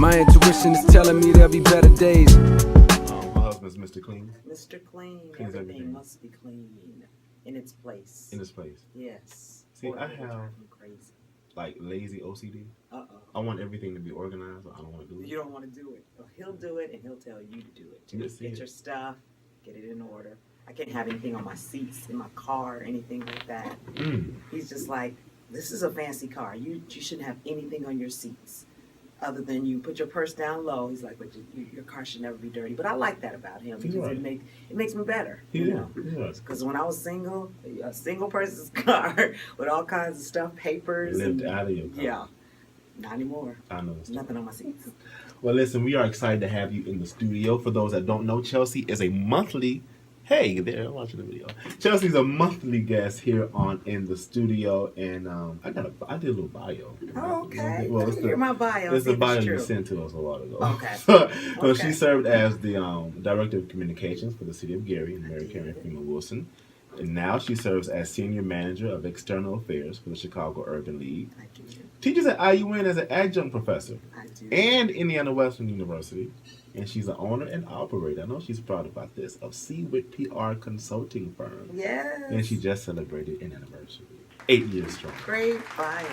My intuition is telling me there'll be better days. My husband's Mr. Clean. Mr. Clean. Cleans Everything everything. must be clean in its place. In this place. Yes. See, Or I it'll have drive me crazy. like lazy OCD. Uh-oh. I want everything to be organized. I don't want to do it. You don't want to do it. Well, he'll do it, and he'll tell you to do it. Yes, Get yes. your stuff, get it in order. I can't have anything on my seats, in my car, or anything like that. He's just like, this is a fancy car. You shouldn't have anything on your seats other than you put your purse down low. He's like, but your car should never be dirty. But I like that about him He's because right. it makes me better. Yeah. Because when I was single, a single person's car with all kinds of stuff, papers. Lived and, out of your car. Yeah. Not anymore. I know. Nothing on my seats. Well, listen, we are excited to have you in the studio. For those that don't know, Chelsea is a monthly. Hey, there, watching the video. Chelsea's a monthly guest here on In the Studio, and I did a little bio. Oh, okay. Well, Let me hear my bio. It's see the if bio it's you true. sent to us a while ago. Okay. So Okay. she served as the director of communications for the city of Gary and Mary Karen did. Freeman Wilson. And now she serves as senior manager of external affairs for the Chicago Urban League. I do. Teaches at IUN as an adjunct professor I do. and Indiana Western University. And she's the owner and operator, I know she's proud about this, of Seawit PR consulting firm. Yes. And she just celebrated an anniversary. 8 years strong. Great bio. Yeah.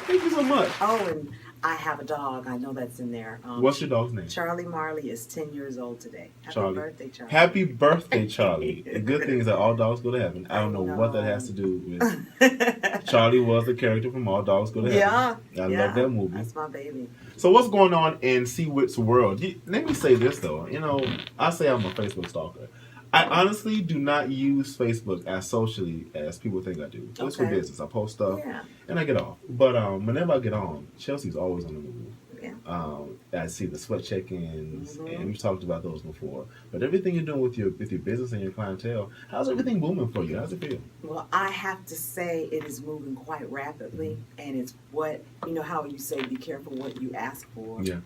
Thank you so much. Oh, and I have a dog. I know that's in there. What's your dog's name? Charlie Marley is 10 years old today. Happy Charlie. birthday, Charlie. Happy birthday, Charlie. The good thing is that all dogs go to heaven. I don't know what that has to do with. Charlie was the character from All Dogs Go to Heaven. Yeah. I love that movie. That's my baby. So what's going on in Seawit's world? Let me say this though. I say I'm a Facebook stalker. I honestly do not use Facebook as socially as people think I do. Just for Okay. business. I post stuff Yeah. and I get off. But whenever I get on, Chelsea's always on the move. Yeah. I see the sweat check-ins, Mhm. and we've talked about those before. But everything you're doing with your business and your clientele, how's everything booming for you? How's it feel? Well, I have to say it is moving quite rapidly, and it's how you say be careful what you ask for. Yeah.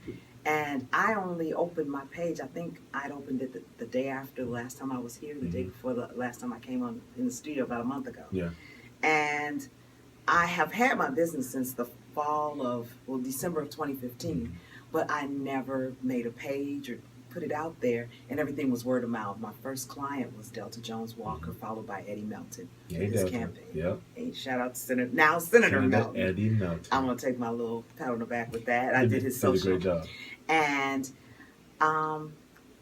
And I only opened my page, I think I'd opened it the day after the last time I was here, the day before the last time I came on in the studio about a month ago. Yeah. And I have had my business since the December of 2015, but I never made a page or put it out there, and everything was word of mouth. My first client was Delta Jones Walker, followed by Eddie Melton Yeah, in his Delta. campaign. Yep. Hey, shout out to Senator Melton. Eddie Melton. I'm gonna take my little pat on the back with that. I did his Did social. a great job. And I'm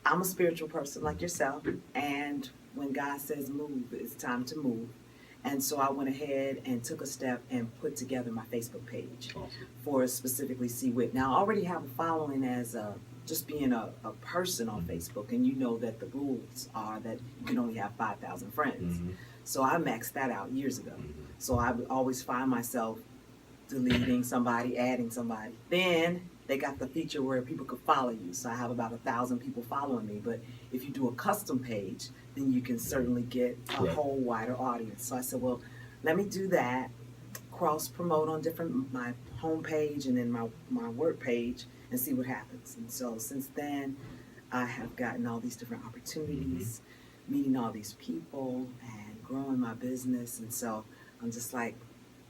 a spiritual person like yourself. And when God says move, it's time to move. And so I went ahead and took a step and put together my Facebook page Awesome. for specifically Seawit. Now I already have a following as just being a person on Facebook, and you know that the rules are that you can only have 5,000 friends. Mhm. So I maxed that out years ago. Mhm. So I would always find myself deleting somebody, adding somebody. Then they got the feature where people could follow you. So I have about 1,000 people following me. But if you do a custom page, then you can certainly get a Right. whole wider audience. So I said, well, let me do that, cross promote on my home page and then my work page and see what happens. And so since then, I have gotten all these different opportunities, meeting all these people and growing my business. And so I'm just like,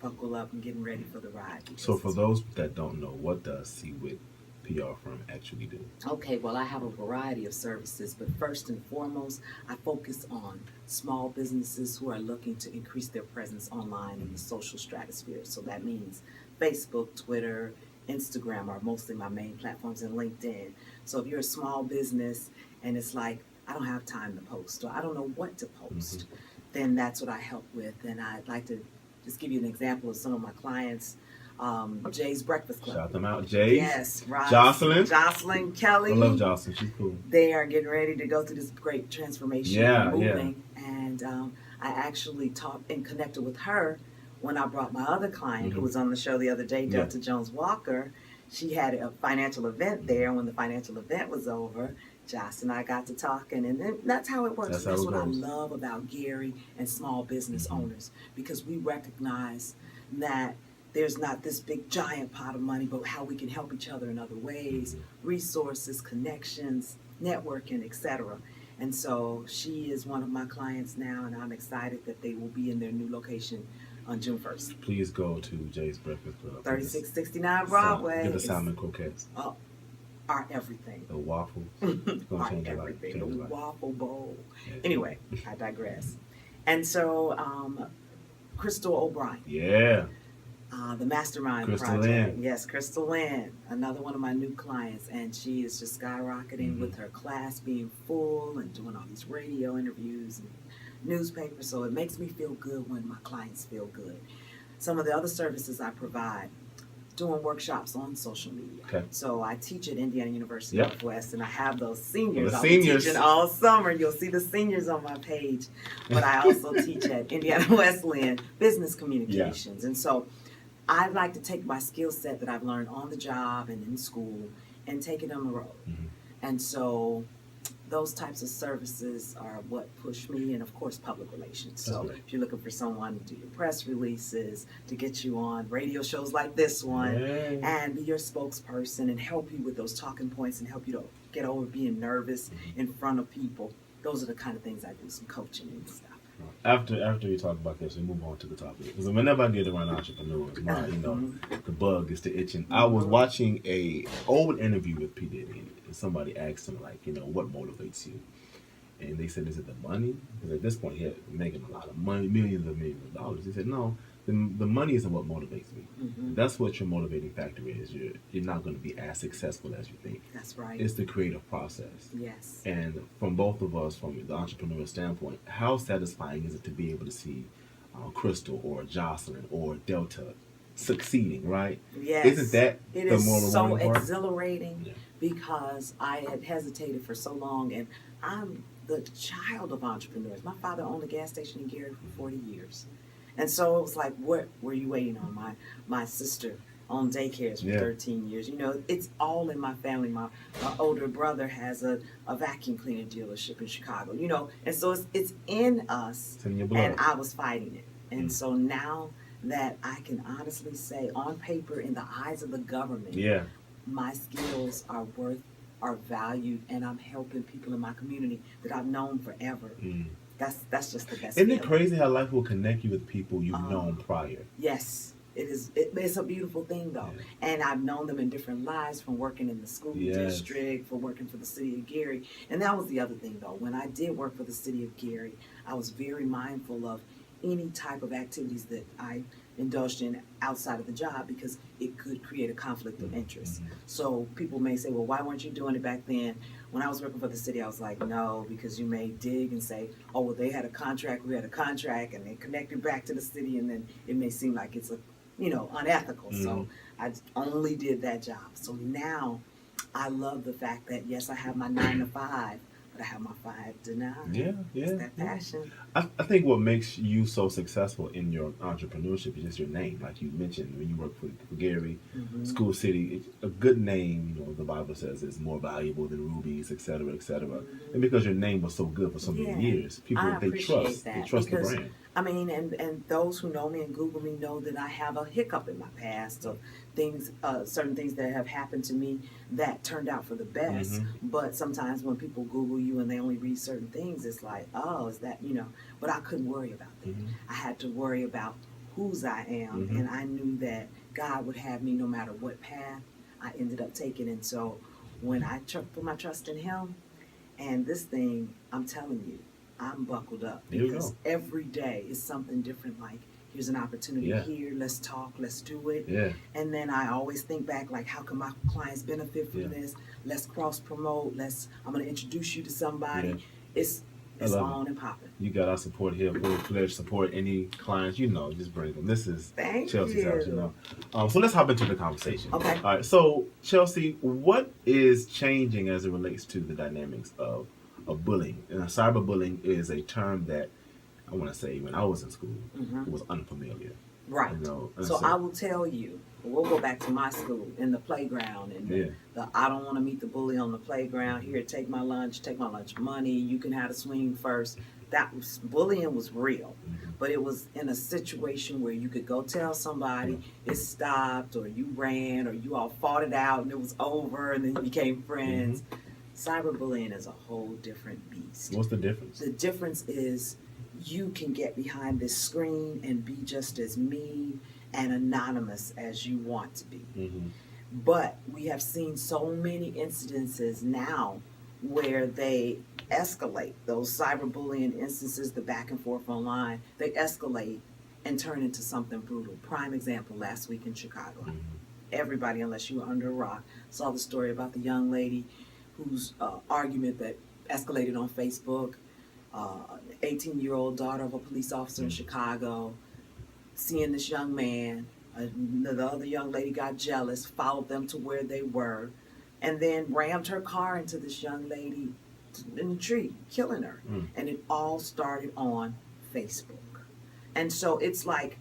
buckle up and getting ready for the ride. So for those that don't know, what does Seawit PR firm actually do? Okay, well, I have a variety of services, but first and foremost, I focus on small businesses who are looking to increase their presence online in the social stratosphere. So that means Facebook, Twitter, Instagram are mostly my main platforms, and LinkedIn. So if you're a small business and it's like, I don't have time to post, or I don't know what to post, then that's what I help with. And I'd like to just give you an example of some of my clients. Jay's Breakfast Club. Shout them out. Jay. Yes, right. Jocelyn. Kelly. I love Jocelyn. She's cool. They are getting ready to go through this great transformation, moving. And I actually talked and connected with her when I brought my other client who was on the show the other day, Delta Jones Walker. She had a financial event there. When the financial event was over, Joss and I got to talking, and then that's how it works. That's what I love about Gary and small business owners, because we recognize that there's not this big giant pot of money, but how we can help each other in other ways, resources, connections, networking, etc. And so she is one of my clients now, and I'm excited that they will be in their new location on June 1st. Please go to Jay's Breakfast Club. 3669 Broadway. Get the salmon croquettes. Oh, are everything. The waffles. Are everything. The waffle bowl. Yeah. Anyway, I digress. And so, Crystal O'Brien. Yeah. The Mastermind Crystal Project. Lynn. Yes, Crystal Lynn, another one of my new clients, and she is just skyrocketing with her class being full and doing all these radio interviews and newspapers. So it makes me feel good when my clients feel good. Some of the other services I provide, doing workshops on social media. Okay. So I teach at Indiana University Northwest, and I have those seniors. The I'll seniors. be teaching all summer. You'll see the seniors on my page. But I also teach at Indiana Wesleyan Business Communications. And so I like to take my skill set that I've learned on the job and in school and take it on the road. And so those types of services are what push me, and of course public relations. So if you're looking for someone to do your press releases, to get you on radio shows like this one, and be your spokesperson and help you with those talking points and help you to get over being nervous in front of people, those are the kind of things I do, some coaching and stuff. After we talk about this, we move on to the topic. Because whenever I get around entrepreneurs, the bug is the itching. I was watching a old interview with P. Diddy, and somebody asked him, like, what motivates you? And they said, is it the money? Because at this point, he had making a lot of money, millions of dollars. He said, no, the money isn't what motivates me. That's what your motivating factor is. You're not going to be as successful as you think. That's right. It's the creative process. Yes. And from both of us, from the entrepreneurial standpoint, how satisfying is it to be able to see Crystal or Jocelyn or Delta succeeding, right? Yes. Isn't that it the is more rewarding so part? exhilarating because I had hesitated for so long, and I'm the child of entrepreneurs. My father owned a gas station in Gary for 40 years. And so it was like, what were you waiting on? My sister owned daycares for 13 years. It's all in my family. My older brother has a vacuum cleaner dealership in Chicago, and so it's in us. It's in your blood. And I was fighting it. And so now that I can honestly say on paper, in the eyes of the government, my skills are valued, and I'm helping people in my community that I've known forever. That's just the best. Isn't it crazy how life will connect you with people you've known prior? Yes, it is. It's a beautiful thing, though. And I've known them in different lives, from working in the school district, for working for the city of Gary. And that was the other thing, though. When I did work for the city of Gary, I was very mindful of any type of activities that I indulged in outside of the job, because it could create a conflict of interest. So people may say, well, why weren't you doing it back then? When I was working for the city, I was like, no, because you may dig and say, oh, well, they had a contract, we had a contract, and they connected back to the city, and then it may seem like it's unethical. So I only did that job. So now I love the fact that, yes, I have my 9 to 5, but I have my 5 to 9. It's that passion. I think what makes you so successful in your entrepreneurship is just your name. Like you mentioned, when you work for Gary, School City, a good name, the Bible says, is more valuable than rubies, et cetera, et cetera. And because your name was so good for so many years, people, they trust the brand. I mean, and those who know me and Google me know that I have a hiccup in my past of things, certain things that have happened to me that turned out for the best. But sometimes when people Google you and they only read certain things, it's like, oh, is that, but I couldn't worry about that. I had to worry about whose I am. And I knew that God would have me no matter what path I ended up taking. And so when I put my trust in Him, and this thing, I'm telling you, I'm buckled up, because every day is something different. Like, here's an opportunity here, let's talk, let's do it. And then I always think back, like, how can my clients benefit from this? Let's cross promote. I'm going to introduce you to somebody. It's on and popping. You got our support here, full-fledged support. Any clients, just bring them. This is Chelsea's house, so let's hop into the conversation. Okay. All right. So, Chelsea, what is changing as it relates to the dynamics of bullying? And cyberbullying is a term that I want to say, when I was in school, it was unfamiliar. Right. So I will tell you, we'll go back to my school, in the playground, and the I don't want to meet the bully on the playground. Here, take my lunch money. You can have a swing first. Bullying was real, but it was in a situation where you could go tell somebody, it stopped, or you ran, or you all fought it out and it was over, and then you became friends. Cyberbullying is a whole different beast. What's the difference? The difference is you can get behind this screen and be just as mean and anonymous as you want to be. But we have seen so many incidences now where they escalate, those cyberbullying instances, the back and forth online, they escalate and turn into something brutal. Prime example, last week in Chicago. Mm-hmm. Everybody, unless you were under a rock, saw the story about the young lady whose argument that escalated on Facebook, 18-year-old daughter of a police officer in Chicago, seeing this young man, the other young lady got jealous, followed them to where they were, and then rammed her car into this young lady in the tree, killing her. And it all started on Facebook. And so it's like,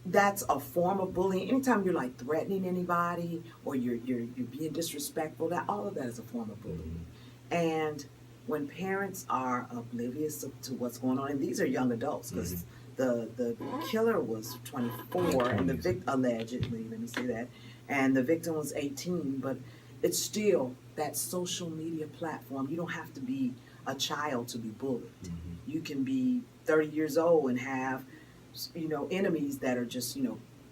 that's a form of bullying. Anytime you're like threatening anybody or you're being disrespectful, that all of that is a form of bullying. And when parents are oblivious to what's going on, and these are young adults, because the killer was 24 and the victim, allegedly, let me say that, and the victim was 18, but it's still that social media platform. You don't have to be a child to be bullied. You can be 30 years old and have, enemies that are just,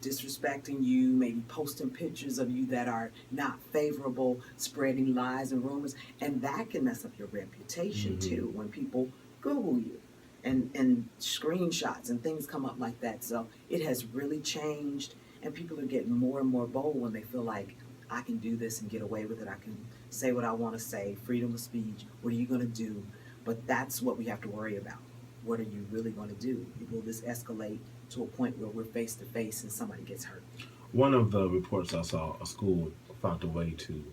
disrespecting you, maybe posting pictures of you that are not favorable, spreading lies and rumors, and that can mess up your reputation too when people Google you and screenshots and things come up like that. So it has really changed, and people are getting more and more bold when they feel like, I can do this and get away with it. I can say what I want to say, freedom of speech. What are you going to do? But that's what we have to worry about. What are you really going to do? Will this escalate to a point where we're face to face and somebody gets hurt? One of the reports I saw, a school found a way to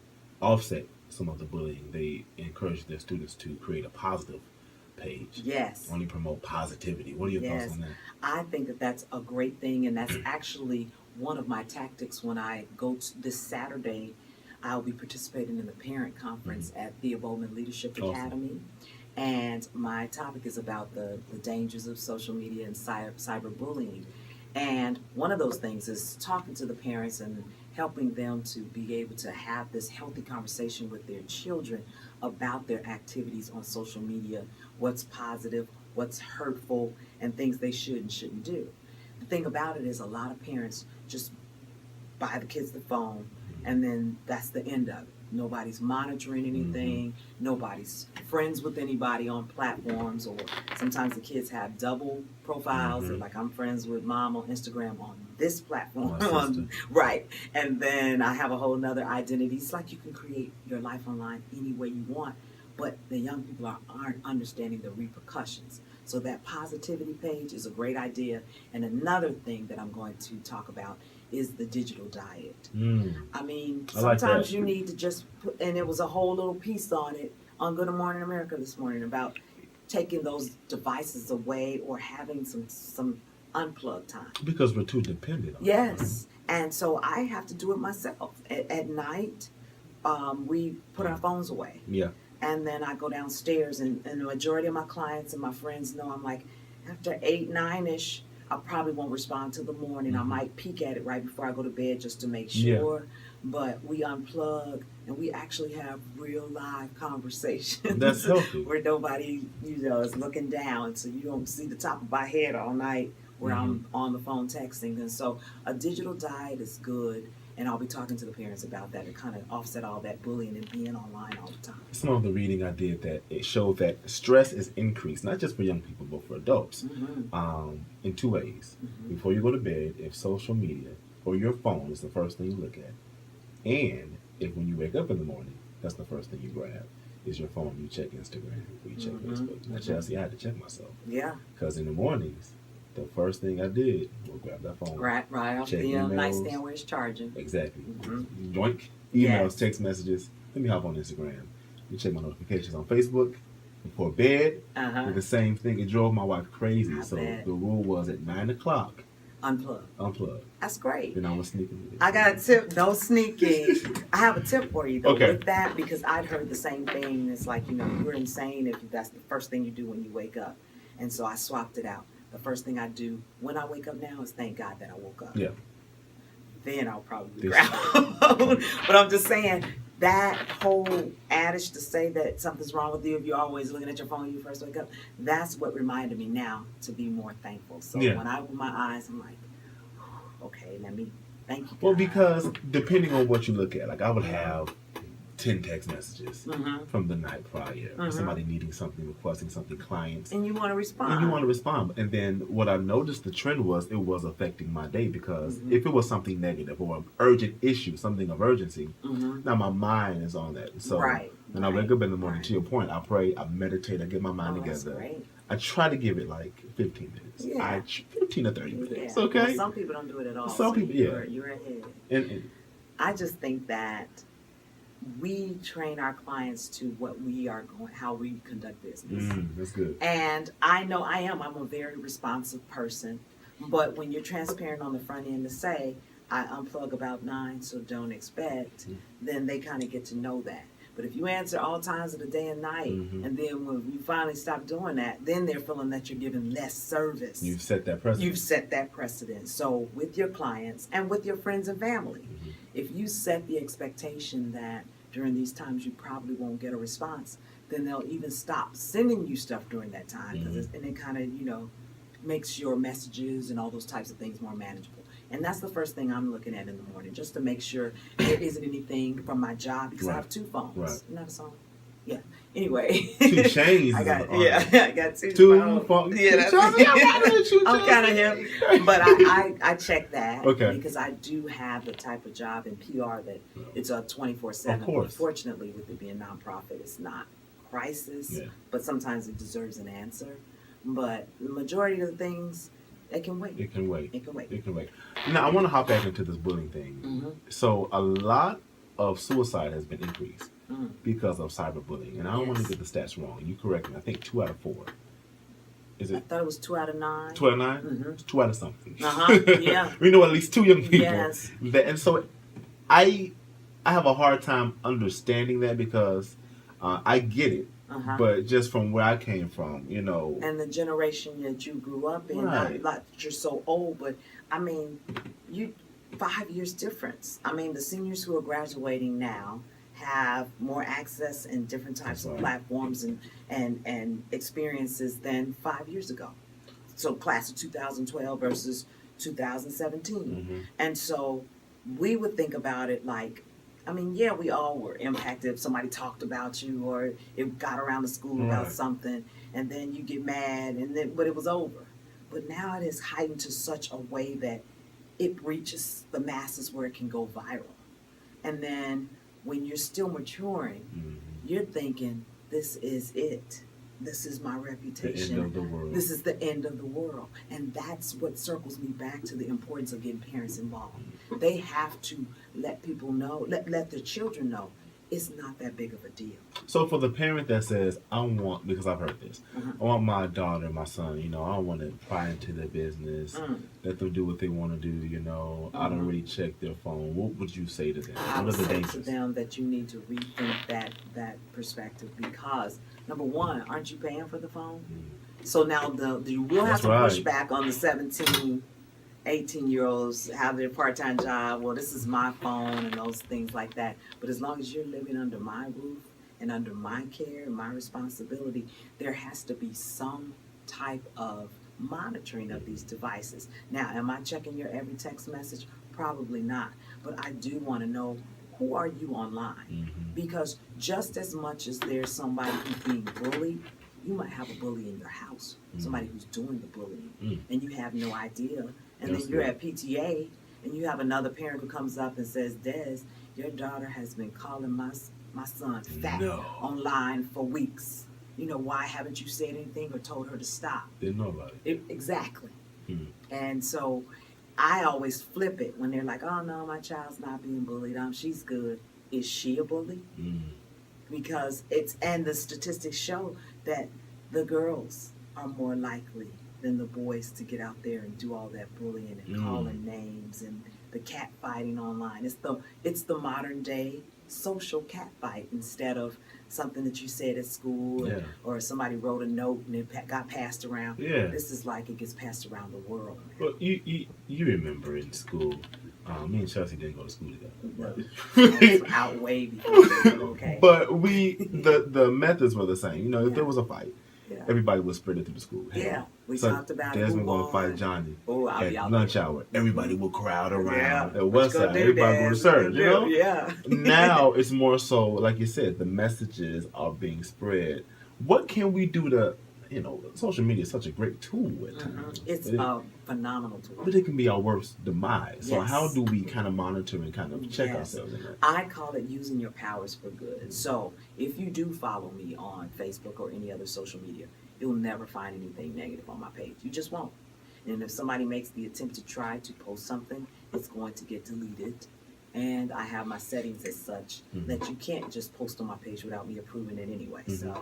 offset some of the bullying. They encouraged their students to create a positive page. Yes. Only promote positivity. What are your thoughts on that? I think that that's a great thing, and that's actually one of my tactics when I go to this Saturday. I'll be participating in the parent conference at Thea Bowman Leadership Academy. And my topic is about the dangers of social media and cyberbullying. And one of those things is talking to the parents and helping them to be able to have this healthy conversation with their children about their activities on social media, what's positive, what's hurtful, and things they should and shouldn't do. The thing about it is a lot of parents just buy the kids the phone, and then that's the end of it. Nobody's monitoring anything. Nobody's friends with anybody on platforms, or sometimes the kids have double profiles. Like, I'm friends with mom on Instagram on this platform. Right. And then I have a whole nother identity. It's like you can create your life online any way you want, but the young people aren't understanding the repercussions. So that positivity page is a great idea. And another thing that I'm going to talk about is the digital diet. I mean, sometimes you need to just put, and it was a whole little piece on it on Good Morning America this morning about taking those devices away or having some unplugged time. Because we're too dependent on it. Yes. And so I have to do it myself. At night, we put our phones away. Yeah. And then I go downstairs, and the majority of my clients and my friends know I'm like, after 8, 9-ish, I probably won't respond till the morning. I might peek at it right before I go to bed just to make sure. But we unplug, and we actually have real live conversations. That's healthy. Where nobody, is looking down, so you don't see the top of my head all night where I'm on the phone texting. And so a digital diet is good. And I'll be talking to the parents about that to kind of offset all that bullying and being online all the time. Some of the reading I did that it showed that stress is increased, not just for young people, but for adults, in 2 ways. Before you go to bed, if social media or your phone is the first thing you look at, and if when you wake up in the morning, that's the first thing you grab, is your phone. You check Instagram, or you check Facebook. Now, Chelsea, I had to check myself. Yeah. Because in the mornings, the first thing I did was grab that phone. Right off the nightstand where it's charging. Exactly. Joint emails, text messages. Let me hop on Instagram. You check my notifications on Facebook. Before bed, did the same thing. It drove my wife crazy. The rule was at 9 o'clock. Unplug. That's great. Then I was sneaking. I got a tip. No sneaking. I have a tip for you though with that, because I'd heard the same thing. It's like, you're insane if that's the first thing you do when you wake up. And so I swapped it out. The first thing I do when I wake up now is thank God that I woke up. Yeah. Then I'll probably grab a phone. But I'm just saying, that whole adage to say that something's wrong with you if you're always looking at your phone when you first wake up, that's what reminded me now to be more thankful. So when I open my eyes, I'm like, okay, let me Thank you. Well, God. because depending on what you look at, like I would have 10 text messages from the night prior, somebody needing something, requesting something, clients. And you want to respond. And you want to respond. And then what I noticed the trend was it was affecting my day because if it was something negative or an urgent issue, something of urgency, now my mind is on that. So when I wake up in the morning, to your point, I pray, I meditate, I get my mind together. Great. I try to give it like 15 minutes. Yeah. 15 to 30 minutes. Yeah. Okay. Well, some people don't do it at all. Some people, you're ahead. And I just think that we train our clients to what we are going, how we conduct business. That's good. And I know I'm a very responsive person, but when you're transparent on the front end to say, I unplug about 9, so don't expect, then they kind of get to know that. But if you answer all times of the day and night, and then when you finally stop doing that, then they're feeling that you're giving less service. You've set that precedent. You've set that precedent. So with your clients and with your friends and family, if you set the expectation that during these times you probably won't get a response, then they'll even stop sending you stuff during that time, and it kind of, makes your messages and all those types of things more manageable. And that's the first thing I'm looking at in the morning, just to make sure there isn't anything from my job, because I have 2 phones. Right. Not a song. Yeah. Anyway. 2 chains. I got 2 phones. Yeah, that's I'm kind of hip. But I check that because I do have the type of job in PR that it's a 24/7. Of course. Fortunately, with it being nonprofit, it's not crisis, but sometimes it deserves an answer. But the majority of the things, they can wait. It can wait. It can wait. It can wait. Now, I want to hop back into this bullying thing. So, a lot of suicide has been increased because of cyberbullying. And I don't want to get the stats wrong. You correct me. I think 2 out of 4. Is it? I thought it was 2 out of 9. 2 out of 9? It's 2 out of something. Yeah. We know at least 2 young people. Yes. And so, I have a hard time understanding that because I get it. But just from where I came from, and the generation that you grew up in, not that you're so old, but I mean, 5 years difference. I mean, the seniors who are graduating now have more access and different types of platforms and experiences than 5 years ago. So class of 2012 versus 2017. And so we would think about it like, I mean, yeah, we all were impacted if somebody talked about you or it got around the school about something, and then you get mad, but it was over. But now it is heightened to such a way that it reaches the masses where it can go viral. And then when you're still maturing, you're thinking, this is it. This is my reputation. The end of the world. This is the end of the world. And that's what circles me back to the importance of getting parents involved. They have to let people know, let their children know, it's not that big of a deal. So for the parent that says, because I've heard this, I want my daughter, my son, I don't want to pry into their business, let them do what they want to do, I don't really check their phone. What would you say to them? I would say to them that you need to rethink that perspective, because number one, aren't you paying for the phone? So now you will have to push back on the 17, 18-year-olds have their part-time job. Well, this is my phone and those things like that. But as long as you're living under my roof and under my care and my responsibility, there has to be some type of monitoring of these devices. Now, am I checking your every text message? Probably not. But I do want to know, who are you online? Because just as much as there's somebody who's being bullied, you might have a bully in your house, somebody who's doing the bullying, and you have no idea. And then you're at PTA, and you have another parent who comes up and says, Des, your daughter has been calling my son fat online for weeks. Why haven't you said anything or told her to stop? Didn't know about it. Exactly. And so I always flip it when they're like, oh, no, my child's not being bullied. She's good. Is she a bully? Because and the statistics show that the girls are more likely than the boys to get out there and do all that bullying and calling names and the cat fighting online. It's the modern day social cat fight instead of something that you said at school or somebody wrote a note and it got passed around. This is like it gets passed around the world. Well, you remember in school, me and Chelsea didn't go to school together. Right? Out way before. Okay. But the methods were the same. If there was a fight, Yeah. everybody was spread it through the school. Hey, Yeah, we so talked about Desmond who going to won. fight Johnny I'll at be out lunch there. hour. Everybody will crowd around. Yeah. At What West you gonna Side, do, everybody go Dad? to serve, you know? Yeah. Now it's more so, like you said, the messages are being spread. What can we do to, social media is such a great tool at times. It's a phenomenal tool. But it can be our worst demise. So Yes. how do we kind of monitor and kind of check ourselves in that? I call it using your powers for good. So if you do follow me on Facebook or any other social media, you'll never find anything negative on my page. You just won't. And if somebody makes the attempt to try to post something, it's going to get deleted. And I have my settings as such that you can't just post on my page without me approving it anyway. So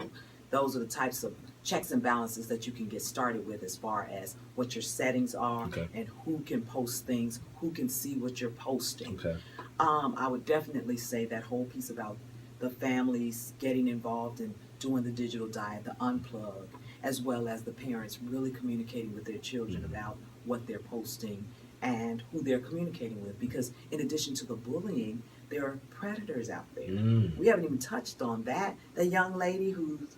those are the types of checks and balances that you can get started with as far as what your settings are and who can post things, who can see what you're posting. Okay. I would definitely say that whole piece about the families getting involved in doing the digital diet, the unplug, as well as the parents really communicating with their children about what they're posting and who they're communicating with. Because in addition to the bullying, there are predators out there. We haven't even touched on that. The young lady who's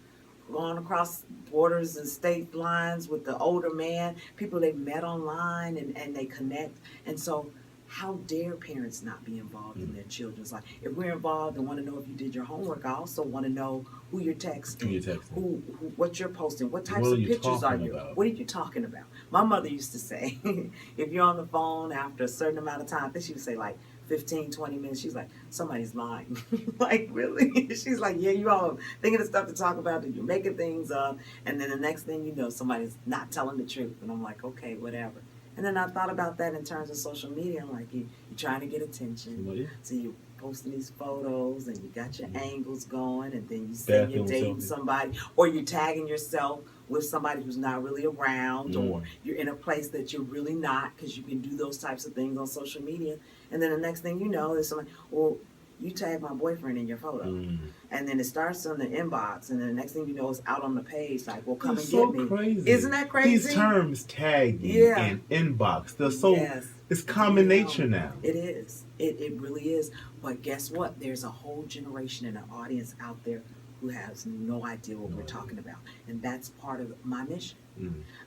gone across borders and state lines with the older man, people they met online and they connect. And so how dare parents not be involved in their children's life? If we're involved and want to know if you did your homework, I also want to know who you're texting, who what you're posting, what types of pictures are you, what are you talking about? My mother used to say, if you're on the phone after a certain amount of time, I think she would say like 15, 20 minutes, she's like, somebody's lying. Like, really? She's like, yeah, you all thinking of stuff to talk about, and you're making things up, and then the next thing you know, somebody's not telling the truth. And I'm like, okay, whatever. And then I thought about that in terms of social media. I'm like, you're trying to get attention. So you're posting these photos, and you got your angles going, and then you say you're dating somebody, or you're tagging yourself with somebody who's not really around, or you're in a place that you're really not, because you can do those types of things on social media. And then the next thing you know, there's somebody, well, you tag my boyfriend in your photo. And then it starts on the inbox, and then the next thing you know, it's out on the page, like, well, come and get me. Crazy. Isn't that crazy? These terms, tagging and inbox, they're so, it's common nature now. It is. It really is. But guess what? There's a whole generation and an audience out there who has no idea what we're talking about. And that's part of my mission.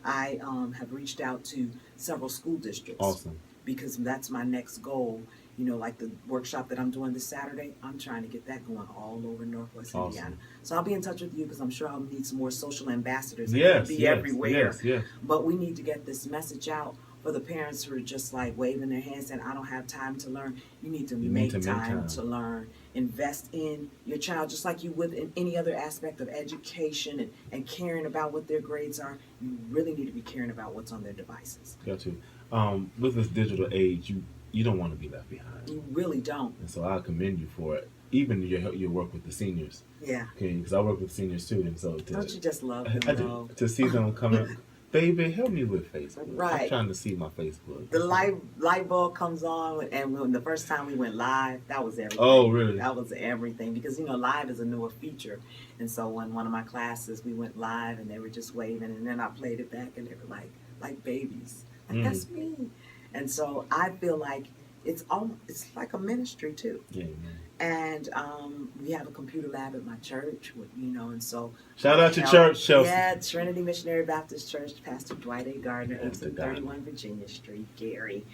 I have reached out to several school districts. Awesome. Because that's my next goal. You know, like the workshop that I'm doing this Saturday, I'm trying to get that going all over Northwest Indiana. So I'll be in touch with you, because I'm sure I'll need some more social ambassadors. Be everywhere. But we need to get this message out for the parents who are just like waving their hands saying, I don't have time to learn. You need to make time to learn. Invest in your child just like you would in any other aspect of education and caring about what their grades are. You really need to be caring about what's on their devices. Got to. With this digital age, you don't want to be left behind. You really don't. And so I commend you for it. Even your work with the seniors. Yeah. Okay, because I work with senior students. So don't you just love them? I do. To see them come in, baby, help me with Facebook. Right. I'm trying to see my Facebook. The light bulb comes on, and when the first time we went live, that was everything. Oh, really? That was everything, because live is a newer feature, and so when one of my classes we went live, and they were just waving, and then I played it back, and they were like babies. Like, that's me. And so I feel like it's like a ministry too. Yeah, man. And we have a computer lab at my church, and so shout out to church, Chelsea. Yeah, Trinity Missionary Baptist Church, Pastor Dwight A. Gardner, 1831 Virginia Street, Gary.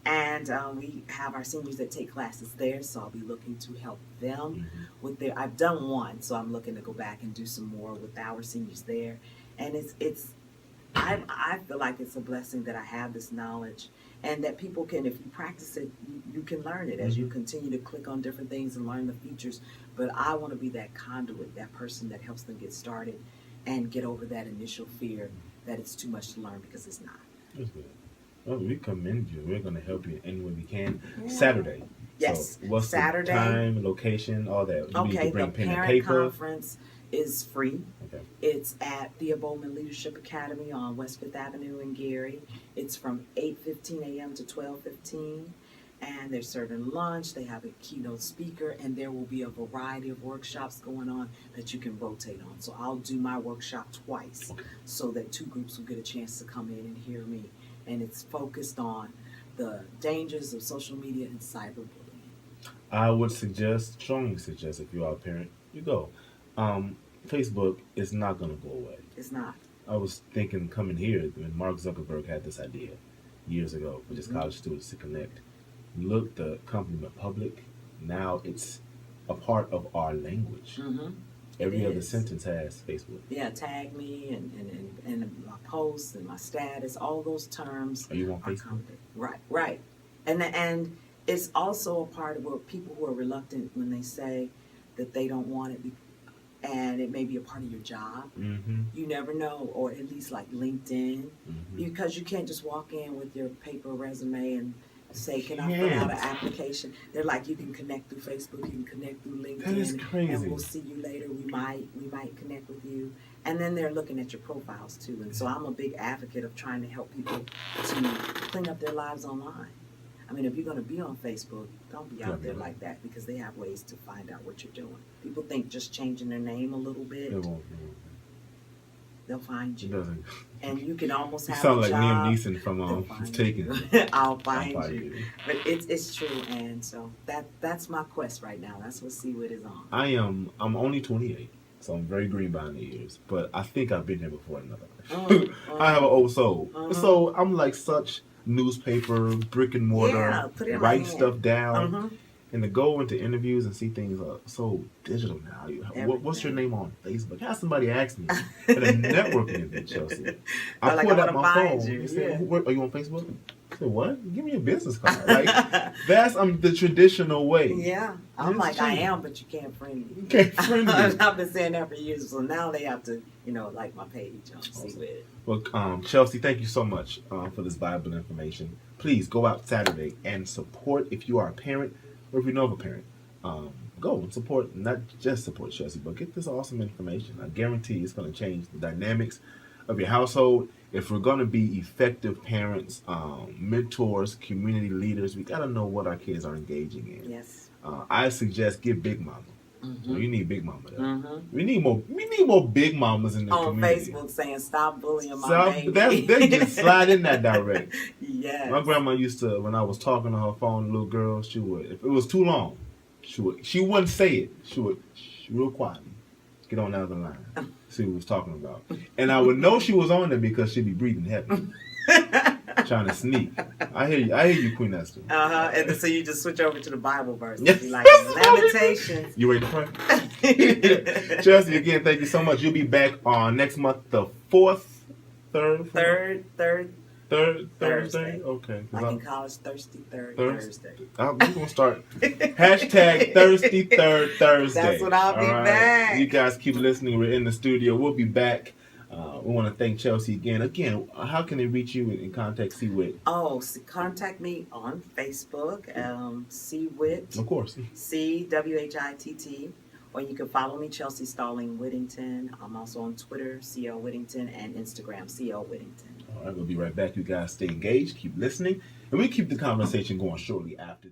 And we have our seniors that take classes there, so I'll be looking to help them with their. I've done one, so I'm looking to go back and do some more with our seniors there. And I feel like it's a blessing that I have this knowledge, and that people can, if you practice it, you can learn it as you continue to click on different things and learn the features. But I want to be that conduit, that person that helps them get started and get over that initial fear that it's too much to learn, because it's not. That's good. Well, we commend you. We're going to help you any way we can. Yeah. Saturday. Yes. So what's Saturday? The time, location, all that? You need to bring the pen and parent paper. Conference is free. Okay. It's at Thea Bowman Leadership Academy on West 5th Avenue in Gary. It's from 8:15 a.m. to 12:15. And they're serving lunch. They have a keynote speaker, and there will be a variety of workshops going on that you can rotate on. So I'll do my workshop twice, so that two groups will get a chance to come in and hear me. And it's focused on the dangers of social media and cyberbullying. I would strongly suggest, if you are a parent, you go. Facebook is not going to go away. It's not. I was thinking coming here when Mark Zuckerberg had this idea years ago for just college students to connect. Look, the company went public. Now it's a part of our language. Every other sentence has Facebook. Yeah, tag me and my posts and my status, all those terms. Are you on Facebook? Right. And it's also a part of where people who are reluctant when they say that they don't want it, and it may be a part of your job. You never know, or at least like LinkedIn, because you can't just walk in with your paper resume and say, can I fill out an application? They're like, you can connect through Facebook, you can connect through LinkedIn. That is crazy. And we'll see you later. We might connect with you. And then they're looking at your profiles too. And so I'm a big advocate of trying to help people to clean up their lives online. I mean, if you're going to be on Facebook, don't be out there like that, because they have ways to find out what you're doing. People think just changing their name a little bit, they'll find you. It doesn't. And you can almost have You sound a like job. Liam Neeson from Taken. I'll find you. But it's true, and so that's my quest right now. That's what CWIT is on. I'm only 28, so I'm very green behind the ears. But I think I've been here before in another life. I have an old soul. So I'm like such newspaper, brick and mortar, write stuff down. And to go into interviews and see things so digital now. What's your name on Facebook? Have somebody ask me at a networking event, Chelsea. I pulled out my phone. You said, are you on Facebook? I said, what? Give me a business card. Like, that's the traditional way. Yeah. I'm It's like, true. I am, but you can't friend me. You can't friend me. I've been saying that for years. So now they have to, like my page on CWIT. Well, Chelsea, thank you so much for this valuable information. Please go out Saturday and support, if you are a parent, or if you know of a parent, go and support, not just support Chelsea, but get this awesome information. I guarantee it's going to change the dynamics of your household. If we're going to be effective parents, mentors, community leaders, we got to know what our kids are engaging in. Yes. I suggest get Big Mama. You need Big Mama there. We need more Big Mamas in the community. On Facebook saying, stop bullying my baby. They just slide in that direct. Yes. My grandma used to, when I was talking to her phone, little girl, she would, if it was too long, she wouldn't say it. She would real quietly get on the other line, see what we was talking about. And I would know she was on there because she'd be breathing heavy. Trying to sneak. I hear you, Queen Esther. And so you just switch over to the Bible verse. Yes. Be like, Lamentations. You ready to pray? Chelsea, again, thank you so much. You'll be back on next month, the third Thursday. Okay. Like in college, Thirsty Thursday. We're going to start hashtag Thirsty Third Thursday. That's what I'll be back. You guys keep listening. We're in the studio. We'll be back. We want to thank Chelsea again. Again, how can they reach you and contact CWIT? Oh, contact me on Facebook, CWIT. Of course. CWHITT. Or you can follow me, Chelsea Stalling Whittington. I'm also on Twitter, CL Whittington, and Instagram, CL Whittington. All right, we'll be right back. You guys stay engaged, keep listening, and we keep the conversation going shortly after.